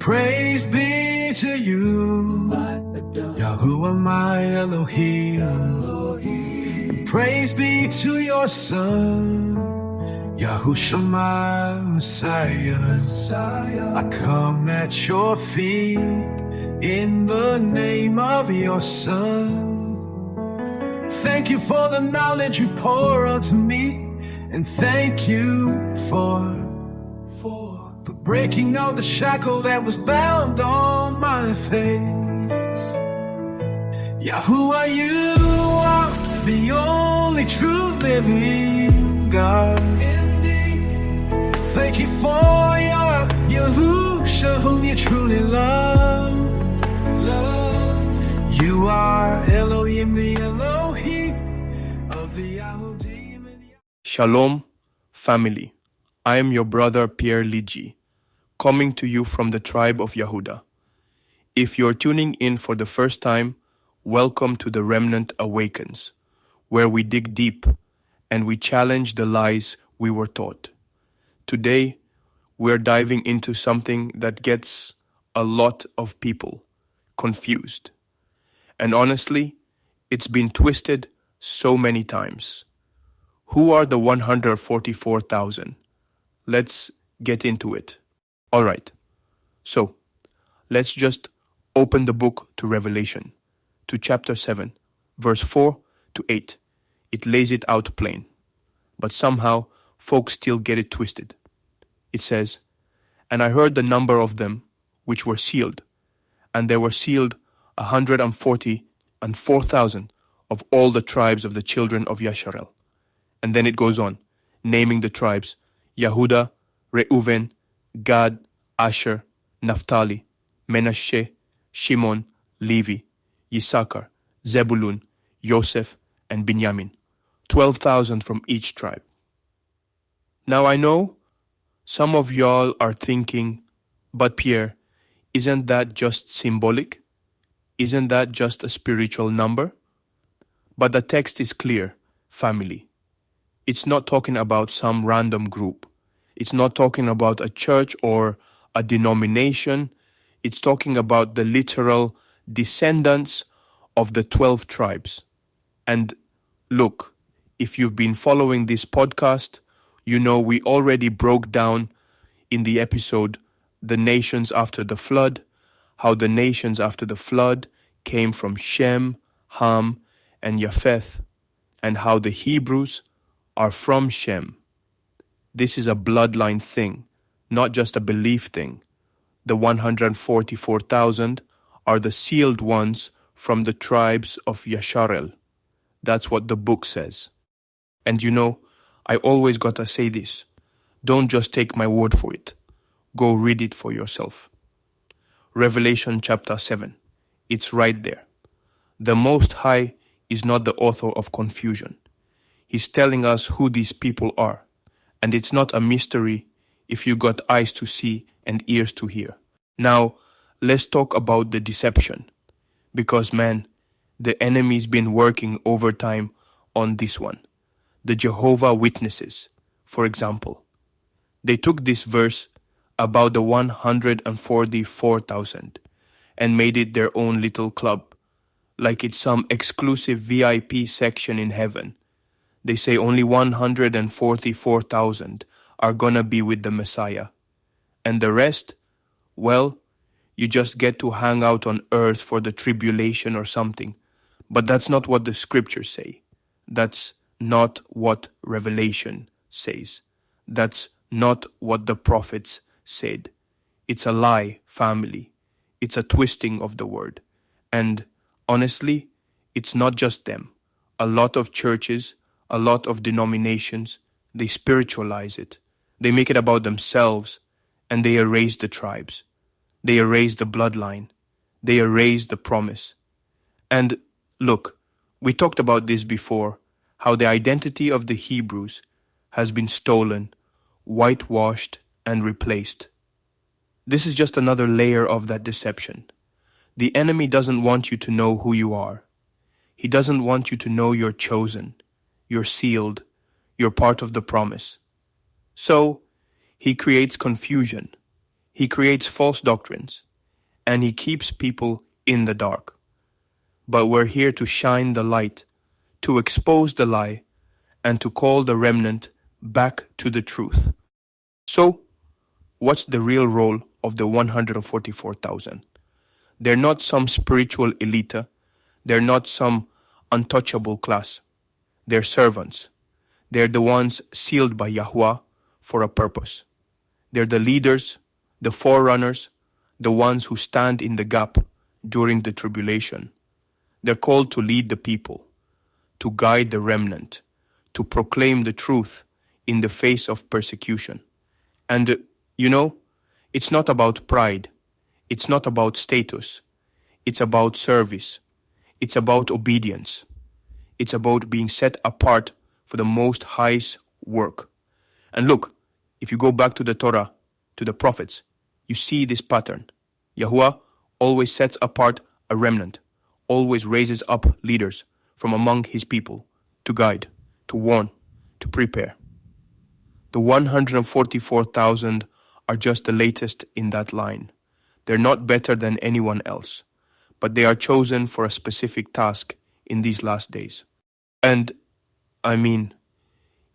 Praise be to you, Yahuwah my Elohim. Praise be to your Son, Yahushua my Messiah. I come at your feet in the name of your Son. Thank you for the knowledge you pour unto me, and thank you for breaking all the shackle that was bound on my face. Yahuwah, you are the only true living God. Indeed. Thank you for your Yahusha, whom you truly love. You are Elohim, the Elohim of the Yahudim. Shalom, family. I am your brother Pierre Ligi, coming to you from the tribe of Yehuda. If you're tuning in for the first time, welcome to The Remnant Awakens, where we dig deep and we challenge the lies we were taught. Today, we're diving into something that gets a lot of people confused. And honestly, it's been twisted so many times. Who are the 144,000? Let's get into it. All right, so let's just open the book to Revelation, to chapter 7, verse 4 to 8. It lays it out plain, but somehow folks still get it twisted. It says, "And I heard the number of them which were sealed, and there were sealed 144,000 of all the tribes of the children of Yasharel." And then it goes on, naming the tribes: Yehuda, Reuven, Gad, Asher, Naphtali, Menashe, Shimon, Levi, Yisachar, Zebulun, Yosef, and Binyamin. 12,000 from each tribe. Now I know some of y'all are thinking, but Pierre, isn't that just symbolic? Isn't that just a spiritual number? But the text is clear, family. It's not talking about some random group. It's not talking about a church or a denomination. It's talking about the literal descendants of the 12 tribes. And look, if you've been following this podcast, you know we already broke down in the episode The Nations After the Flood, how the nations after the flood came from Shem, Ham, and Japheth, and how the Hebrews are from Shem. This is a bloodline thing, not just a belief thing. The 144,000 are the sealed ones from the tribes of Yasharel. That's what the book says. And you know, I always gotta say this. Don't just take my word for it. Go read it for yourself. Revelation chapter 7. It's right there. The Most High is not the author of confusion. He's telling us who these people are. And it's not a mystery if you got eyes to see and ears to hear. Now, let's talk about the deception. Because man, the enemy's been working overtime on this one. The Jehovah Witnesses, for example. They took this verse about the 144,000 and made it their own little club, like it's some exclusive VIP section in heaven. They say only 144,000 are gonna be with the Messiah. And the rest, well, you just get to hang out on earth for the tribulation or something. But that's not what the scriptures say. That's not what Revelation says. That's not what the prophets said. It's a lie, family. It's a twisting of the word. And honestly, it's not just them. A lot of churches, a lot of denominations, they spiritualize it. They make it about themselves, and they erase the tribes. They erase the bloodline. They erase the promise. And look, we talked about this before, how the identity of the Hebrews has been stolen, whitewashed, and replaced. This is just another layer of that deception. The enemy doesn't want you to know who you are. He doesn't want you to know you're chosen, you're sealed, you're part of the promise. So, he creates confusion. He creates false doctrines, and he keeps people in the dark. But we're here to shine the light, to expose the lie, and to call the remnant back to the truth. So, what's the real role of the 144,000? They're not some spiritual elite. They're not some untouchable class. They're servants. They're the ones sealed by Yahweh for a purpose. They're the leaders, the forerunners, the ones who stand in the gap during the tribulation. They're called to lead the people, to guide the remnant, to proclaim the truth in the face of persecution. And, it's not about pride. It's not about status. It's about service. It's about obedience. It's about being set apart for the Most High's work. And look, if you go back to the Torah, to the prophets, you see this pattern. Yahuwah always sets apart a remnant, always raises up leaders from among his people to guide, to warn, to prepare. The 144,000 are just the latest in that line. They're not better than anyone else, but they are chosen for a specific task in these last days. And,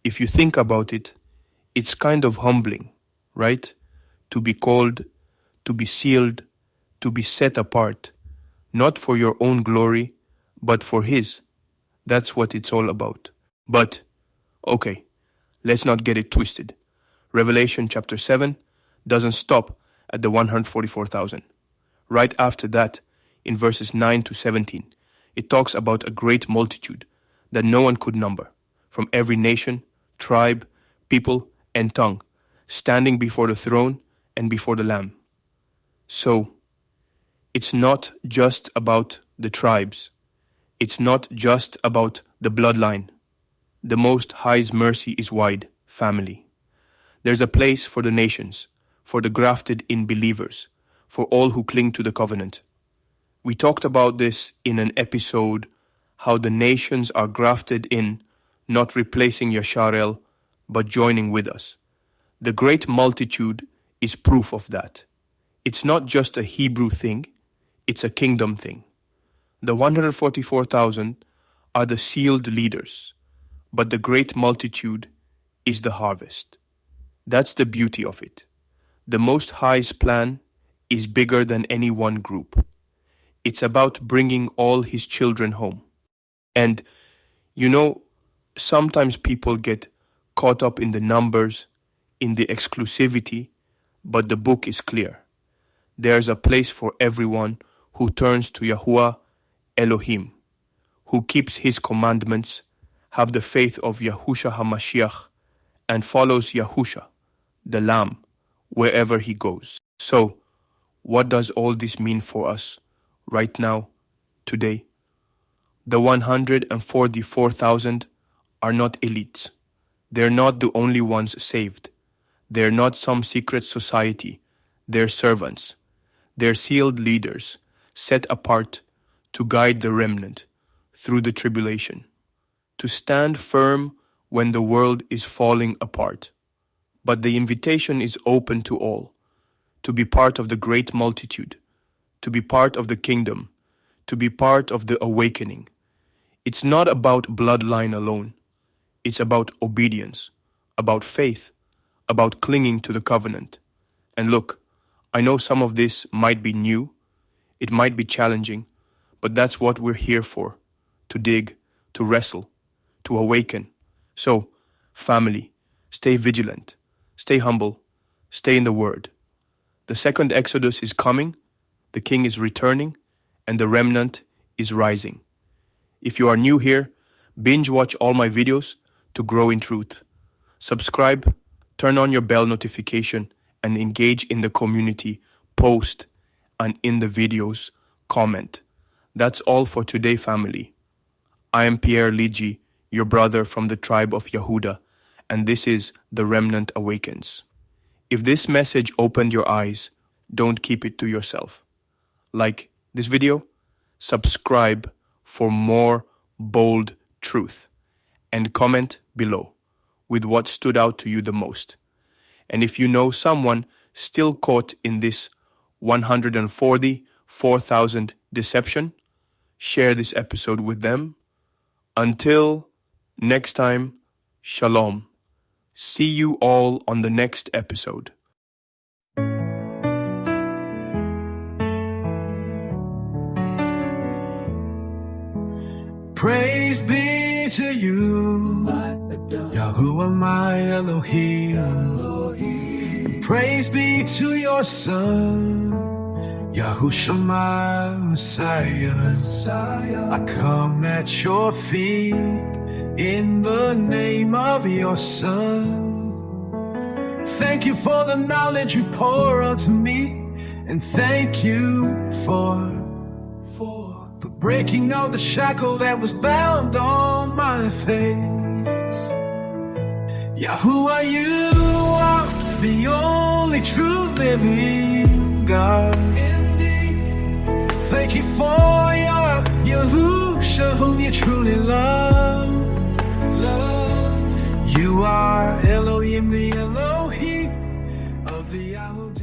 if you think about it, it's kind of humbling, right? To be called, to be sealed, to be set apart, not for your own glory, but for His. That's what it's all about. But, okay, let's not get it twisted. Revelation chapter 7 doesn't stop at the 144,000. Right after that, in verses 9 to 17, it talks about a great multitude that no one could number, from every nation, tribe, people, and tongue, standing before the throne and before the Lamb. So, it's not just about the tribes. It's not just about the bloodline. The Most High's mercy is wide, family. There's a place for the nations, for the grafted-in believers, for all who cling to the covenant. We talked about this in an episode, how the nations are grafted in, not replacing Yasharel, but joining with us. The great multitude is proof of that. It's not just a Hebrew thing, it's a kingdom thing. The 144,000 are the sealed leaders, but the great multitude is the harvest. That's the beauty of it. The Most High's plan is bigger than any one group. It's about bringing all His children home. And, sometimes people get caught up in the numbers, in the exclusivity, but the book is clear. There's a place for everyone who turns to Yahuwah Elohim, who keeps His commandments, have the faith of Yahushua HaMashiach, and follows Yahusha, the Lamb, wherever he goes. So, what does all this mean for us, right now, today? The 144,000 are not elites. They're not the only ones saved. They're not some secret society. They're servants. They're sealed leaders, set apart to guide the remnant through the tribulation, to stand firm when the world is falling apart. But the invitation is open to all, to be part of the great multitude, to be part of the kingdom, to be part of the awakening. It's not about bloodline alone. It's about obedience, about faith, about clinging to the covenant. And look, I know some of this might be new, it might be challenging, but that's what we're here for, to dig, to wrestle, to awaken. So, family, stay vigilant, stay humble, stay in the Word. The second Exodus is coming, the King is returning, and the remnant is rising. If you are new here, binge watch all my videos to grow in truth. Subscribe, turn on your bell notification, and engage in the community, post, and in the videos, comment. That's all for today, family. I am Pierre Ligi, your brother from the tribe of Yehuda, and this is The Remnant Awakens. If this message opened your eyes, don't keep it to yourself. Like this video, subscribe for more bold truth, and comment below with what stood out to you the most. And if you know someone still caught in this 144,000 deception, share this episode with them. Until next time, Shalom. See you all on the next episode. Praise be to you, Yahuwah my Elohim. Praise be to your Son, Yahushua my Messiah. I come at your feet in the name of your Son. Thank you for the knowledge you pour unto me, and thank you for breaking all the shackle that was bound on my face. Yahuwah, you are the only true living God. Indeed. Thank you for your Yahusha, whom you truly love. You are Elohim, the Elohim of the Yahweh.